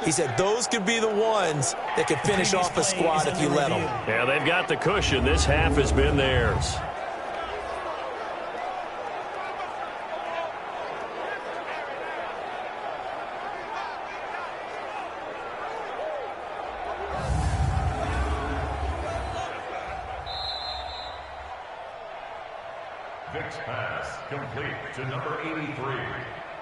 He said those could be the ones that could finish off a squad if you let them. Yeah, they've got the cushion. This half has been theirs. Vick's pass complete to number 83.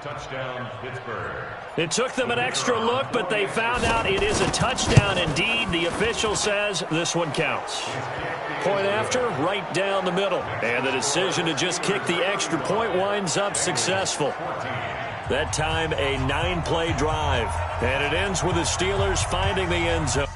Touchdown, Pittsburgh. It took them an extra look, but they found out it is a touchdown indeed. The official says this one counts. Point after, right down the middle. And the decision to just kick the extra point winds up successful. That time, a 9-play drive. And it ends with the Steelers finding the end zone.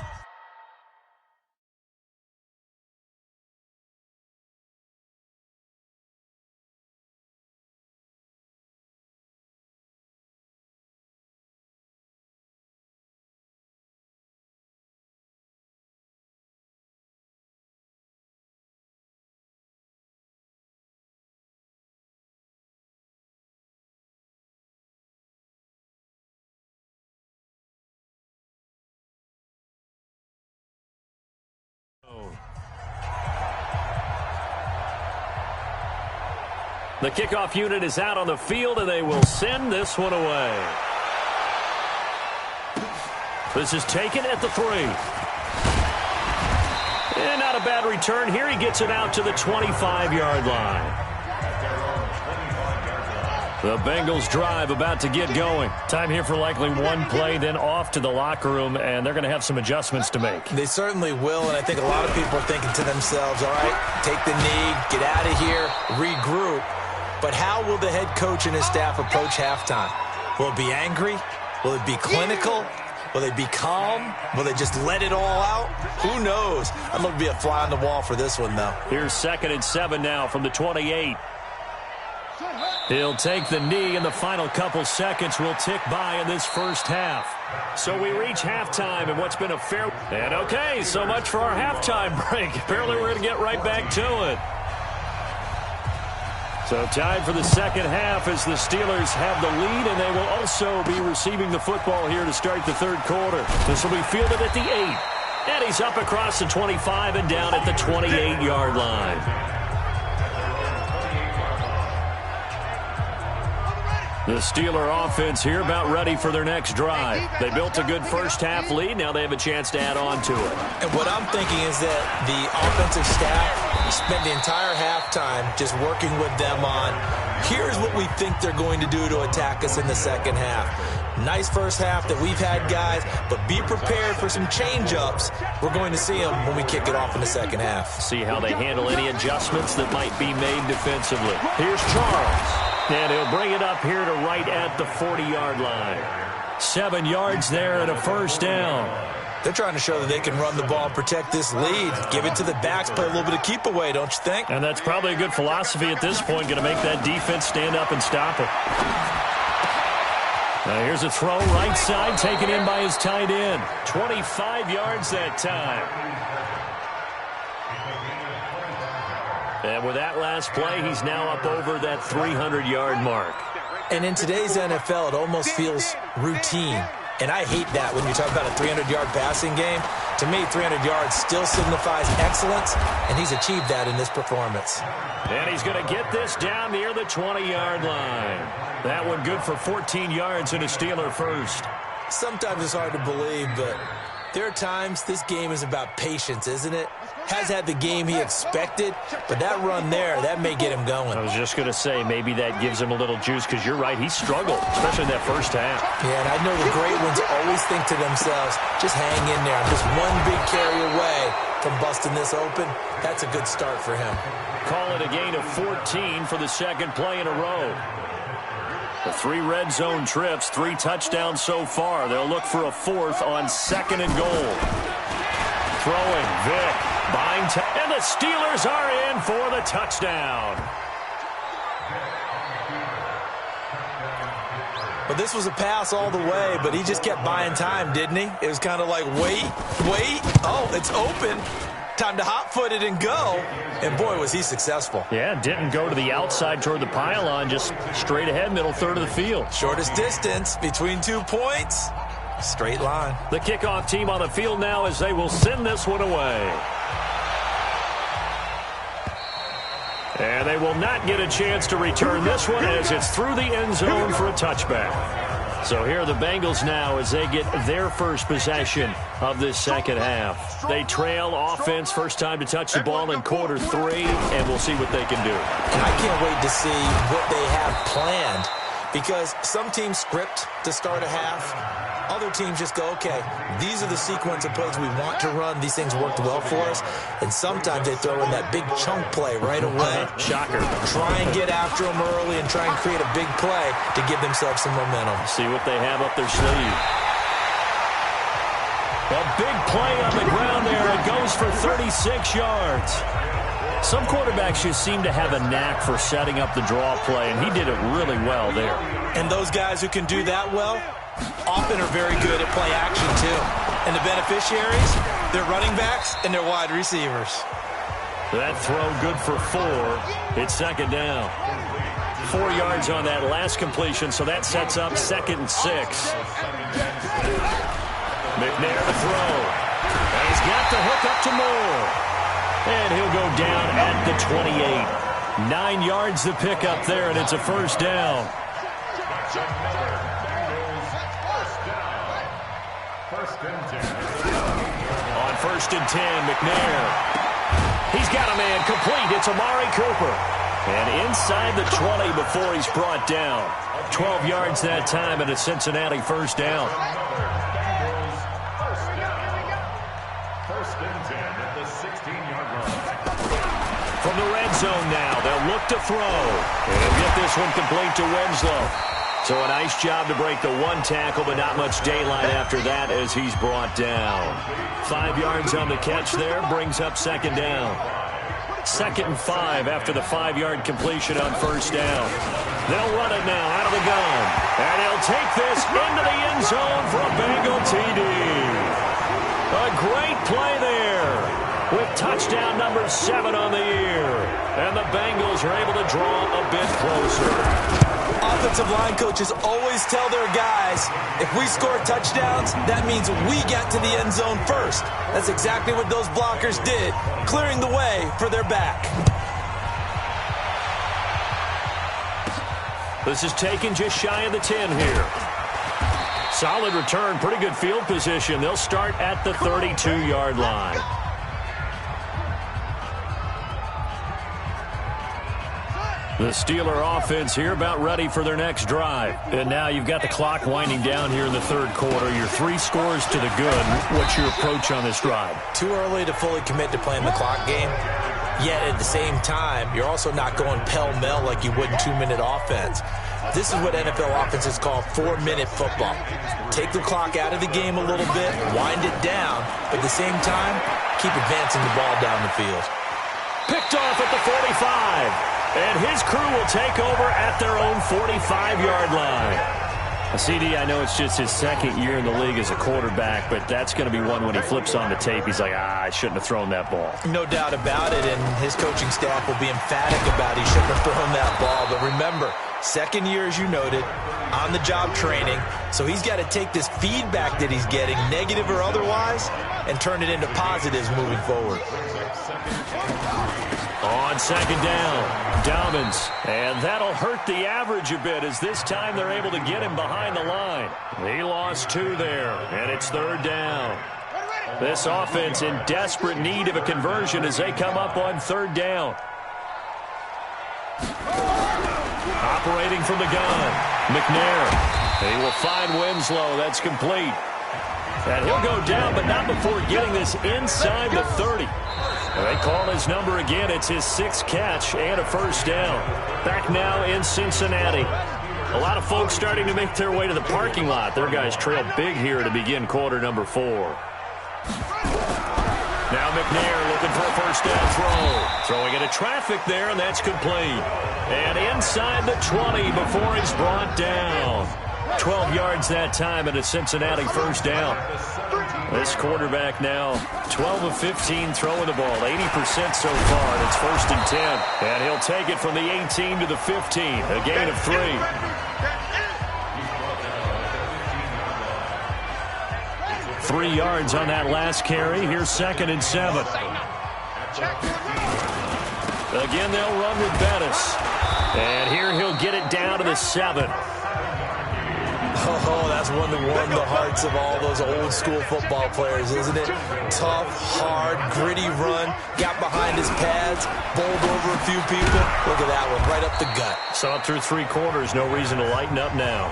The kickoff unit is out on the field, and they will send this one away. This is taken at the 3. And not a bad return here. He gets it out to the 25-yard line. The Bengals drive about to get going. Time here for likely one play, then off to the locker room, and they're going to have some adjustments to make. They certainly will, and I think a lot of people are thinking to themselves, all right, take the knee, get out of here, regroup. But how will the head coach and his staff approach halftime? Will it be angry? Will it be clinical? Will they be calm? Will they just let it all out? Who knows? I'm going to be a fly on the wall for this one, though. Here's 2nd and 7 now from the 28. He'll take the knee, and the final couple seconds will tick by in this first half. So we reach halftime in what's been a fair... And okay, so much for our halftime break. Apparently we're going to get right back to it. So tied for the second half as the Steelers have the lead, and they will also be receiving the football here to start the third quarter. This will be fielded at the 8. And he's up across the 25 and down at the 28-yard line. The Steeler offense here about ready for their next drive. They built a good first-half lead. Now they have a chance to add on to it. And what I'm thinking is that the offensive staff spent the entire halftime just working with them on, here's what we think they're going to do to attack us in the second half. Nice first half that we've had, guys, but be prepared for some change-ups. We're going to see them when we kick it off in the second half. See how they handle any adjustments that might be made defensively. Here's Charles. And he'll bring it up here to right at the 40-yard line. 7 yards there and a first down. They're trying to show that they can run the ball, protect this lead, give it to the backs, play a little bit of keep away, don't you think? And that's probably a good philosophy at this point, going to make that defense stand up and stop it. Now here's a throw right side, taken in by his tight end. 25 yards that time. And with that last play, he's now up over that 300-yard mark. And in today's NFL, it almost feels routine. And I hate that when you talk about a 300-yard passing game. To me, 300 yards still signifies excellence, and he's achieved that in this performance. And he's going to get this down near the 20-yard line. That one good for 14 yards and a Steeler first. Sometimes it's hard to believe, but there are times this game is about patience, isn't it? Has had the game he expected, but that run there, that may get him going. I was just going to say, maybe that gives him a little juice, because you're right, he struggled, especially in that first half. Yeah, and I know the great ones always think to themselves, just hang in there. I'm just one big carry away from busting this open. That's a good start for him. Call it a gain of 14 for the second play in a row. The 3 red zone trips, 3 touchdowns so far. They'll look for a 4th on 2nd and goal. Throwing, Vick, buying time, and the Steelers are in for the touchdown. But this was a pass all the way, but he just kept buying time, didn't he? It was kind of like, wait, oh, it's open. Time to hot-foot it and go. And, boy, was he successful. Yeah, didn't go to the outside toward the pylon, just straight ahead, middle third of the field. Shortest distance between 2 points. Straight line. The kickoff team on the field now as they will send this one away. And they will not get a chance to return this one as it's through the end zone for a touchback. So here are the Bengals now as they get their first possession of this second half. They trail offense, first time to touch the ball in quarter 3, and we'll see what they can do. And I can't wait to see what they have planned, because some teams script to start a half. Other teams just go, okay, these are the sequence of plays we want to run. These things worked well for us. And sometimes they throw in that big chunk play right away. Shocker. Try and get after them early and try and create a big play to give themselves some momentum. See what they have up their sleeve. A big play on the ground there. It goes for 36 yards. Some quarterbacks just seem to have a knack for setting up the draw play, and he did it really well there. And those guys who can do that well often are very good at play action too. And the beneficiaries, they're running backs and they're wide receivers. That throw good for 4. It's second down. 4 yards on that last completion, so that sets up 2nd and 6. McNair to throw. And he's got the hook up to Moore. And he'll go down at the 28. 9 yards to pick up there, and it's a first down. On 1st and 10, McNair. He's got a man complete. It's Amari Cooper. And inside the 20 before he's brought down. 12 yards that time and a Cincinnati first down. First and 10 at the 16-yard line. From the red zone now, they'll look to throw. And he'll get this one complete to Winslow. So a nice job to break the 1 tackle, but not much daylight after that as he's brought down. 5 yards on the catch there, brings up second down. 2nd and 5 after the 5-yard completion on first down. They'll run it now out of the gun. And he'll take this into the end zone for a Bengal TD. A great play there with touchdown number 7 on the year. And the Bengals are able to draw a bit closer. Offensive line coaches always tell their guys, if we score touchdowns, that means we get to the end zone first. That's exactly what those blockers did, clearing the way for their back. This is taken just shy of the 10 here. Solid return, pretty good field position. They'll start at the 32-yard line. The Steeler offense here about ready for their next drive. And now you've got the clock winding down here in the third quarter. Your 3 scores to the good. What's your approach on this drive? Too early to fully commit to playing the clock game. Yet at the same time, you're also not going pell-mell like you would in 2-minute offense. This is what NFL offenses call 4-minute football. Take the clock out of the game a little bit, wind it down, but at the same time, keep advancing the ball down the field. Picked off at the 45. And his crew will take over at their own 45-yard line. CD, I know it's just his 2nd year in the league as a quarterback, but that's going to be one when he flips on the tape. He's like, I shouldn't have thrown that ball. No doubt about it, and his coaching staff will be emphatic about he shouldn't have thrown that ball. But remember, 2nd year, as you noted, on-the-job training. So he's got to take this feedback that he's getting, negative or otherwise, and turn it into positives moving forward. On second down, Dobbins. And that'll hurt the average a bit as this time they're able to get him behind the line. He lost 2 there, and it's third down. This offense in desperate need of a conversion as they come up on third down. Operating from the gun, McNair. He will find Winslow. That's complete. And he'll go down, but not before getting this inside the 30. They call his number again. It's his 6th catch and a first down. Back now in Cincinnati. A lot of folks starting to make their way to the parking lot. Their guys trail big here to begin quarter number 4. Now McNair looking for a first down throw. Throwing into traffic there, and that's complete. And inside the 20 before he's brought down. 12 yards that time and a Cincinnati first down. This quarterback now 12 of 15 throwing the ball, 80% so far, and it's 1st and 10. And he'll take it from the 18 to the 15, a gain of 3. 3 yards on that last carry. Here's 2nd and 7. Again, they'll run with Bettis. And here he'll get it down to the 7. Oh, that's one to warm the hearts of all those old-school football players, isn't it? Tough, hard, gritty run. Got behind his pads, bowled over a few people. Look at that one, right up the gut. Saw it through 3 quarters. No reason to lighten up now.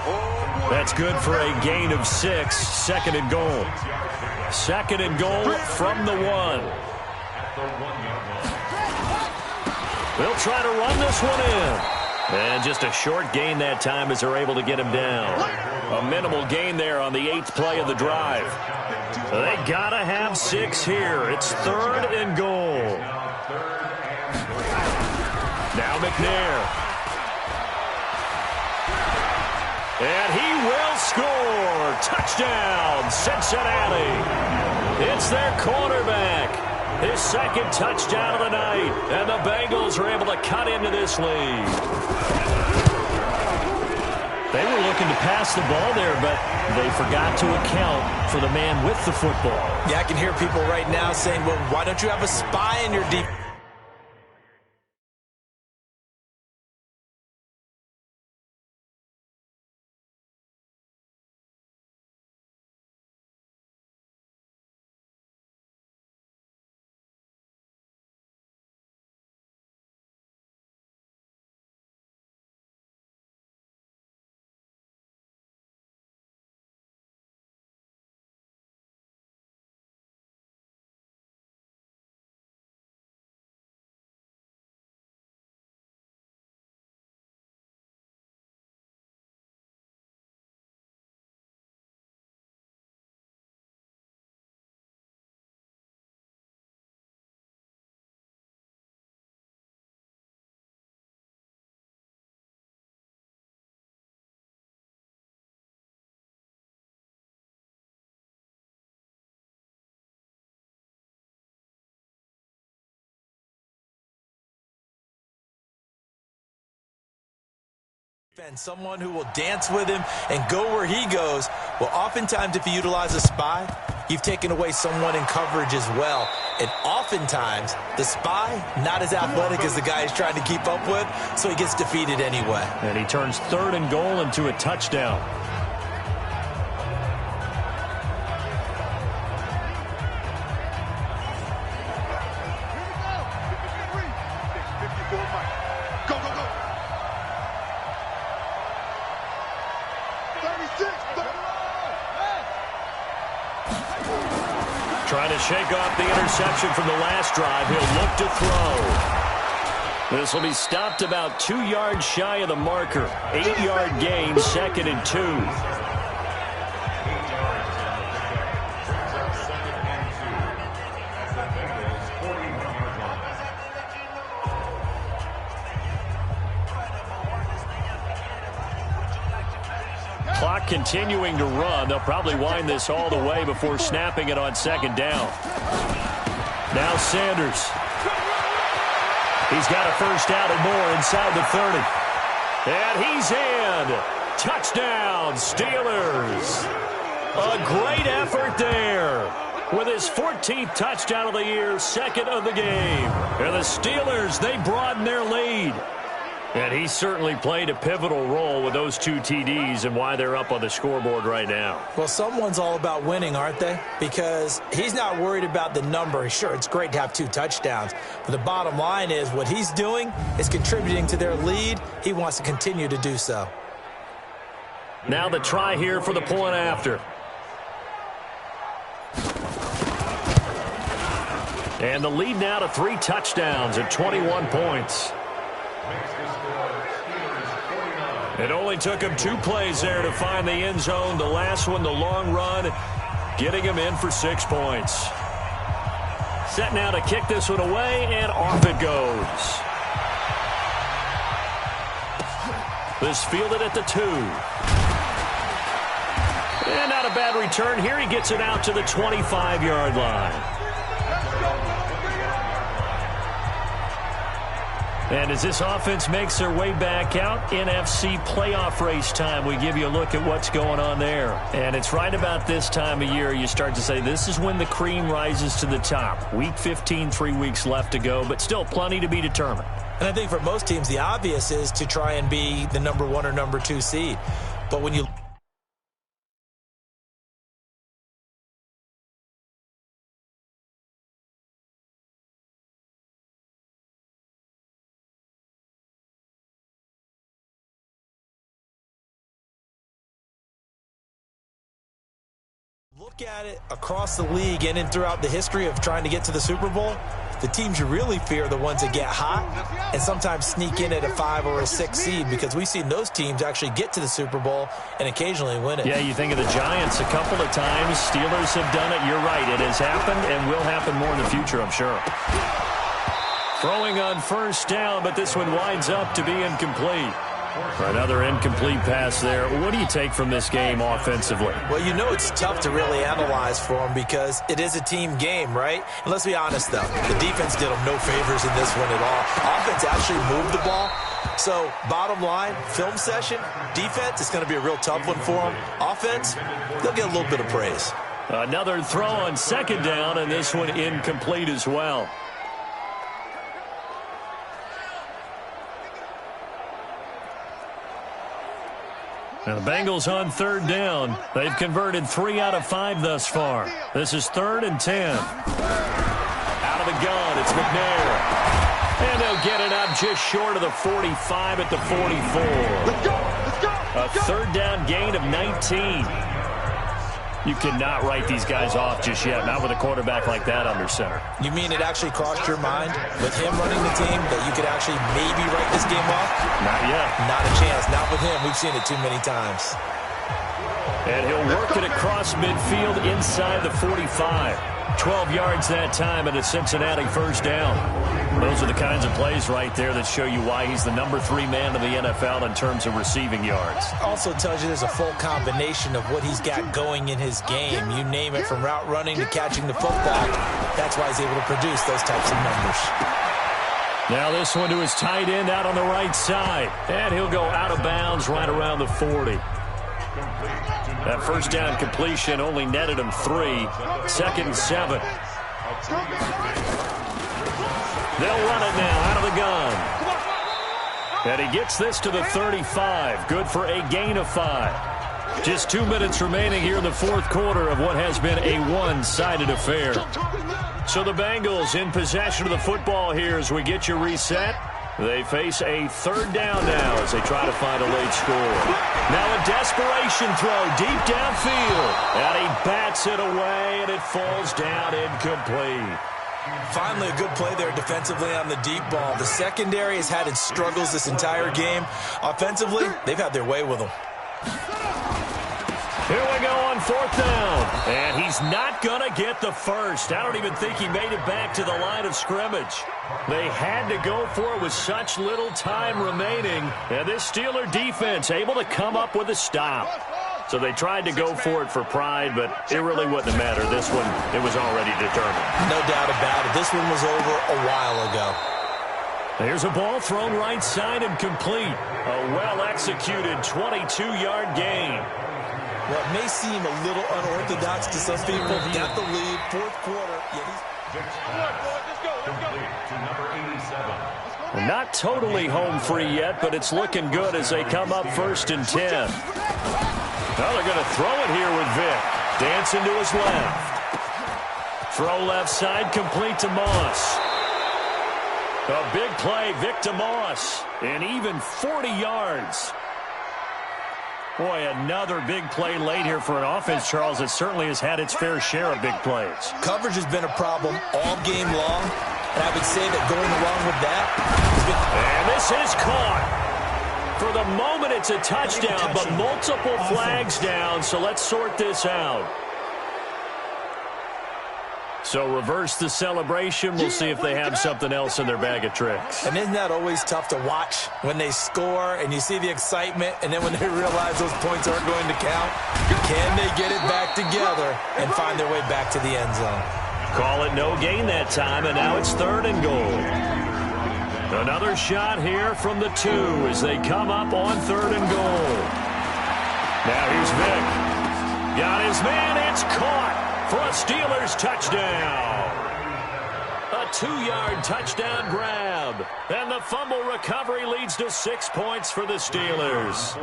That's good for a gain of 6. 2nd and goal. 2nd and goal from the 1. They'll try to run this one in. And just a short gain that time as they're able to get him down. A minimal gain there on the 8th play of the drive. So they got to have 6 here. It's 3rd and goal. Now McNair. And he will score. Touchdown, Cincinnati. It's their quarterback. His 2nd touchdown of the night. And the Bengals are able to cut into this lead. They were looking to pass the ball there, but they forgot to account for the man with the football. Yeah, I can hear people right now saying, well, why don't you have a spy in your defense? Someone who will dance with him and go where he goes. Well, oftentimes if you utilize a spy, you've taken away someone in coverage as well. And oftentimes, the spy, not as athletic as the guy he's trying to keep up with, so he gets defeated anyway. And he turns 3rd and goal into a touchdown. Trying to shake off the interception from the last drive. He'll look to throw. This will be stopped about 2 yards shy of the marker. 8-yard gain, 2nd and 2. Clock continuing to run. They'll probably wind this all the way before snapping it on 2nd down. Now Sanders. He's got a first down and more inside the 30. And he's in. Touchdown, Steelers. A great effort there. With his 14th touchdown of the year, 2nd of the game. And the Steelers, they broaden their lead. And he certainly played a pivotal role with those 2 TDs and why they're up on the scoreboard right now. Well, someone's all about winning, aren't they? Because he's not worried about the number. Sure, it's great to have 2 touchdowns. But the bottom line is what he's doing is contributing to their lead. He wants to continue to do so. Now the try here for the point after. And the lead now to 3 touchdowns at 21 points. It only took him 2 plays there to find the end zone. The last one, the long run, getting him in for 6 points. Set now to kick this one away, and off it goes. This fielded at the 2. And not a bad return here. He gets it out to the 25-yard line. And as this offense makes their way back out, NFC playoff race time, we give you a look at what's going on there. And it's right about this time of year you start to say this is when the cream rises to the top. Week 15, 3 weeks left to go, but still plenty to be determined. And I think for most teams, the obvious is to try and be the number 1 or number 2 seed. But when you look at it across the league and throughout the history of trying to get to the Super Bowl, the teams you really fear are the ones that get hot and sometimes sneak in at a 5 or a 6 seed, because we've seen those teams actually get to the Super Bowl and occasionally win it. Yeah, you think of the Giants a couple of times. Steelers have done it. You're right. It has happened and will happen more in the future, I'm sure. Throwing on first down, but this one winds up to be incomplete. Another incomplete pass there. What do you take from this game offensively? Well, you know it's tough to really analyze for them because it is a team game, right? And let's be honest, though. The defense did them no favors in this one at all. Offense actually moved the ball. So, bottom line, film session, defense is going to be a real tough one for them. Offense, they'll get a little bit of praise. Another throw on second down, and this one incomplete as well. Now the Bengals on third down. They've converted 3 out of 5 thus far. This is 3rd and 10. Out of the gun, it's McNair. And they'll get it up just short of the 45 at the 44. Let's go! Let's go! A third down gain of 19. You cannot write these guys off just yet, not with a quarterback like that under center. You mean it actually crossed your mind with him running the team that you could actually maybe write this game off? Not yet. Not a chance. Not with him. We've seen it too many times. And he'll work it across midfield inside the 45. 12 yards that time and a Cincinnati first down. Those are the kinds of plays right there that show you why he's the number 3 man in the NFL in terms of receiving yards. Also tells you there's a full combination of what he's got going in his game. You name it, from route running to catching the football. That's why he's able to produce those types of numbers. Now this one to his tight end out on the right side. And he'll go out of bounds right around the 40. That first down completion only netted him 3. 2nd and 7. They'll run it now out of the gun. And he gets this to the 35. Good for a gain of 5. Just 2 minutes remaining here in the fourth quarter of what has been a one-sided affair. So the Bengals in possession of the football here as we get you reset. They face a third down now as they try to find a late score. Now a desperation throw deep downfield. And he bats it away, and it falls down incomplete. Finally, a good play there defensively on the deep ball. The secondary has had its struggles this entire game. Offensively, they've had their way with them. Here we go on fourth down. And he's not going to get the first. I don't even think he made it back to the line of scrimmage. They had to go for it with such little time remaining. And this Steeler defense able to come up with a stop. So they tried to go for it for pride, but it really wouldn't have mattered. This one, it was already determined. No doubt about it. This one was over a while ago. There's a ball thrown right side and complete. A well-executed 22-yard gain. What may seem a little unorthodox to some people, got the lead, fourth quarter. Not totally home free yet, but it's looking good as they come up 1st and 10. Now they're going to throw it here with Vick. Dancing to his left. Throw left side, complete to Moss. A big play, Vick to Moss. And even 40 yards. Boy, another big play late here for an offense, Charles, that certainly has had its fair share of big plays. Coverage has been a problem all game long, and I would say that going along with that has been... And this is caught. For the moment, it's a touchdown, but multiple flags down, so let's sort this out. So reverse the celebration. We'll see if they have something else in their bag of tricks. And isn't that always tough to watch when they score and you see the excitement, and then when they realize those points aren't going to count? Can they get it back together and find their way back to the end zone? Call it no gain that time, and now it's 3rd and goal. Another shot here from the 2 as they come up on 3rd and goal. Now here's Vick. Got his man. It's caught for a Steelers touchdown. A 2-yard touchdown grab. And the fumble recovery leads to 6 points for the Steelers.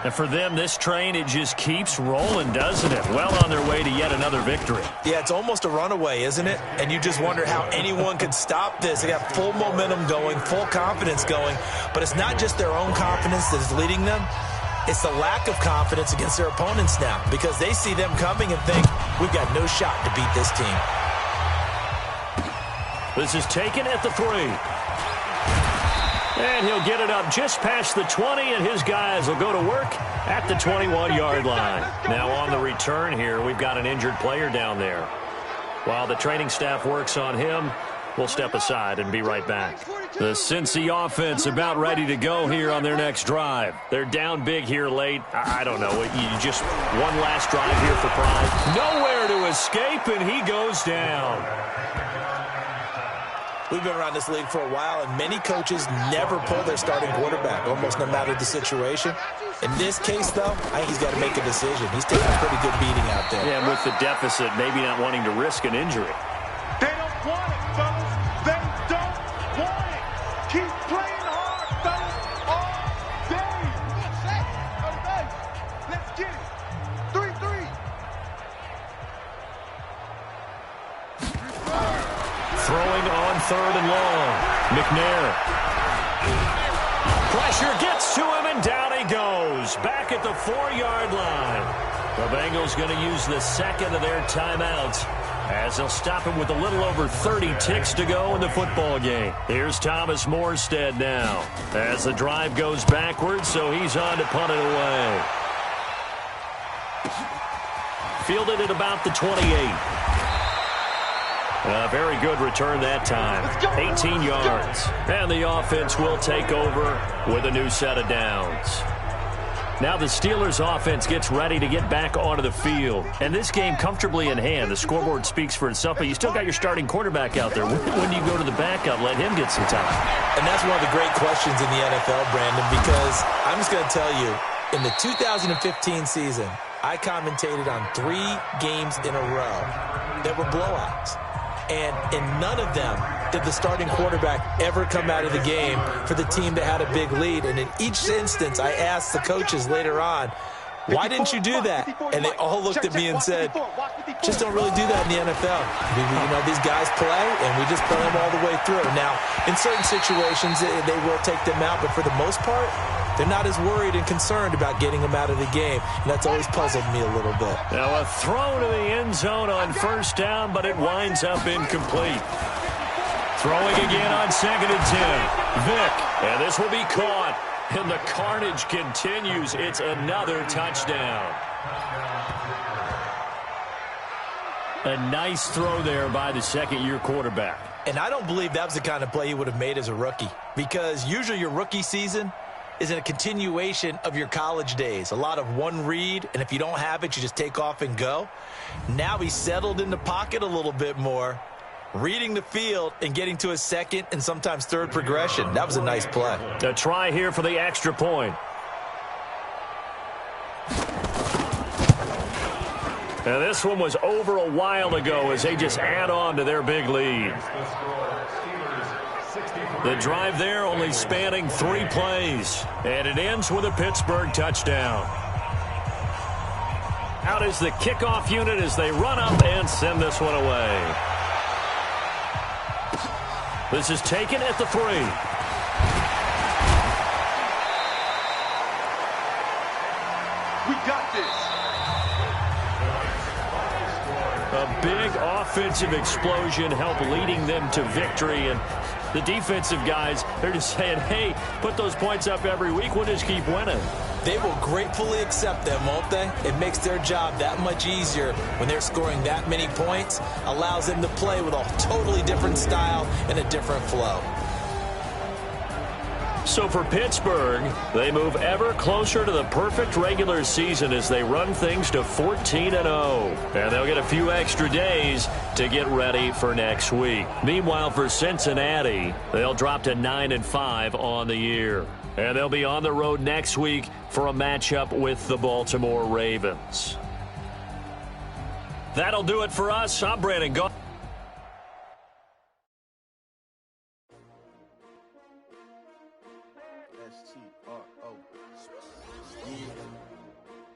And for them, this train, it just keeps rolling, doesn't it? Well on their way to yet another victory. Yeah, it's almost a runaway, isn't it? And you just wonder how anyone could stop this. They got full momentum going, full confidence going. But it's not just their own confidence that's leading them. It's the lack of confidence against their opponents now, because they see them coming and think, we've got no shot to beat this team. This is taken at the 3. And he'll get it up just past the 20, and his guys will go to work at the 21-yard line. Now on the return here, we've got an injured player down there. While the training staff works on him, we'll step aside and be right back. The Cincy offense about ready to go here on their next drive. They're down big here late. I don't know. You just one last drive here for pride. Nowhere to escape, and he goes down. We've been around this league for a while, and many coaches never pull their starting quarterback, almost no matter the situation. In this case, though, I think he's got to make a decision. He's taking a pretty good beating out there. Yeah, and with the deficit, maybe not wanting to risk an injury. They don't want it, fellas. They don't want it. Keep playing hard, fellas, all day. Let's get it. 3-3. Throwing on 3rd and long. McNair. Pressure gets to him, and down he goes. Back at the 4-yard line. The Bengals going to use the second of their timeouts as they'll stop him with a little over 30 ticks to go in the football game. Here's Thomas Morstead now as the drive goes backwards, so he's on to punt it away. Fielded at about the 28. A very good return that time. 18 yards. And the offense will take over with a new set of downs. Now the Steelers offense gets ready to get back onto the field. And this game comfortably in hand. The scoreboard speaks for itself, but you still got your starting quarterback out there. When do you go to the backup, let him get some time? And that's one of the great questions in the NFL, Brandon, because I'm just going to tell you, in the 2015 season, I commentated on 3 games in a row that were blowouts. And in none of them did the starting quarterback ever come out of the game for the team that had a big lead. And in each instance, I asked the coaches later on, why didn't you do that? And they all looked at me and said, just don't really do that in the NFL. You know, these guys play, and we just play them all the way through. Now, in certain situations, they will take them out, but for the most part, they're not as worried and concerned about getting them out of the game. And that's always puzzled me a little bit. Now a throw to the end zone on 1st down, but it winds up incomplete. Throwing again on 2nd and 10. Vick, and this will be caught. And the carnage continues. It's another touchdown. A nice throw there by the second-year quarterback. And I don't believe that was the kind of play he would have made as a rookie, because usually your rookie season is a continuation of your college days. A lot of one read, and if you don't have it, you just take off and go. Now he's settled in the pocket a little bit more, reading the field and getting to his second and sometimes third progression. That was a nice play. A try here for the extra point. Now this one was over a while ago as they just add on to their big lead. The drive there only spanning 3 plays, and it ends with a Pittsburgh touchdown. Out is the kickoff unit as they run up and send this one away. This is taken at the 3. We got this. A big offensive explosion helped leading them to victory, and the defensive guys, they're just saying, hey, put those points up every week. We'll just keep winning. They will gratefully accept them, won't they? It makes their job that much easier when they're scoring that many points. Allows them to play with a totally different style and a different flow. So for Pittsburgh, they move ever closer to the perfect regular season as they run things to 14-0. And they'll get a few extra days to get ready for next week. Meanwhile, for Cincinnati, they'll drop to 9-5 on the year. And they'll be on the road next week for a matchup with the Baltimore Ravens. That'll do it for us. I'm Brandon Gaudin.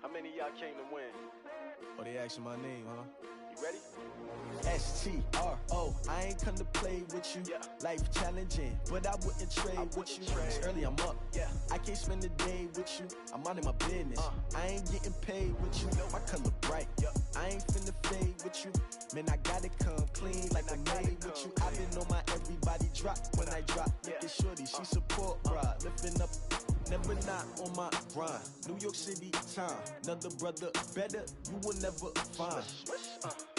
How many of y'all came to win? Oh, they asking my name, huh? You ready? STRO, I ain't come to play with you. Yeah. Life challenging, but I wouldn't trade with you. It's early, I'm up. Yeah. I can't spend the day with you. I'm out of my business. I ain't getting paid with you. My color bright. I ain't finna fade with you. Man, I gotta come clean like I made with you. I've been on my everybody drop when I drop. Look at shorty, she support ride. Lifting up, never not on my grind. New York City time, another brother better, you will never find.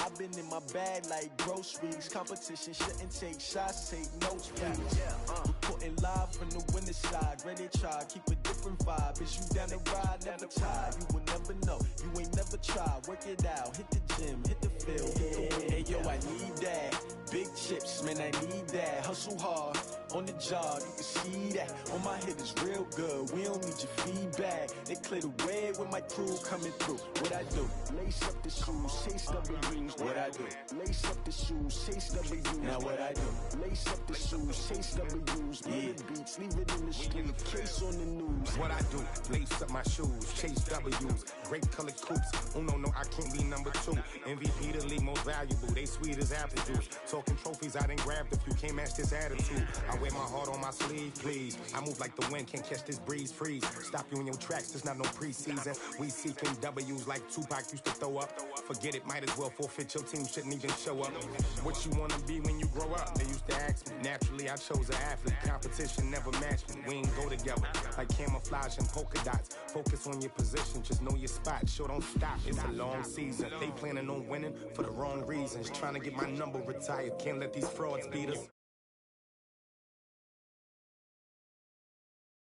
I've been in my bag like groceries. Competition shouldn't take shots, take notes, please. Reporting live from the winner side. Ready to try, keep a different vibe. Is you down the ride, never tired. You will never know, you ain't never tried. Work it out, hit the gym, hit the field, hit the win. Hey yo, I need that. Big chips, man, I need that. Hustle hard, on the job, you can see that. On my head is real good, we don't need your feedback. They clear the way with my crew coming through. What I do? Lace up the shoes, chase W's. What I do? Lace up the shoes, chase W's. Now what I do? Lace up the shoes, chase W's. Yeah. Beats, leave it in the street, case on the news. What I do? Lace up my shoes, chase W's. Great colored coops. Oh no, I can't be number 2. MVP the league most valuable. They sweet as apple juice. Talking trophies, I done grabbed a few. Can't match this attitude. I wear my heart on my sleeve, please. I move like the wind, can't catch this breeze. Freeze. Stop you in your tracks. There's not no preseason. We seeking W's like Tupac used to throw up. Forget it, might as well forfeit. Your team shouldn't even show up. What you wanna be when you grow up? They used to ask me. Naturally, I chose an athlete. Competition never matched me. We ain't go together like camouflage and polka dots. Focus on your position, just know your spot. Sure, don't stop. It's a long season. They planning on winning for the wrong reasons. Trying to get my number retired. Can't let these frauds beat us.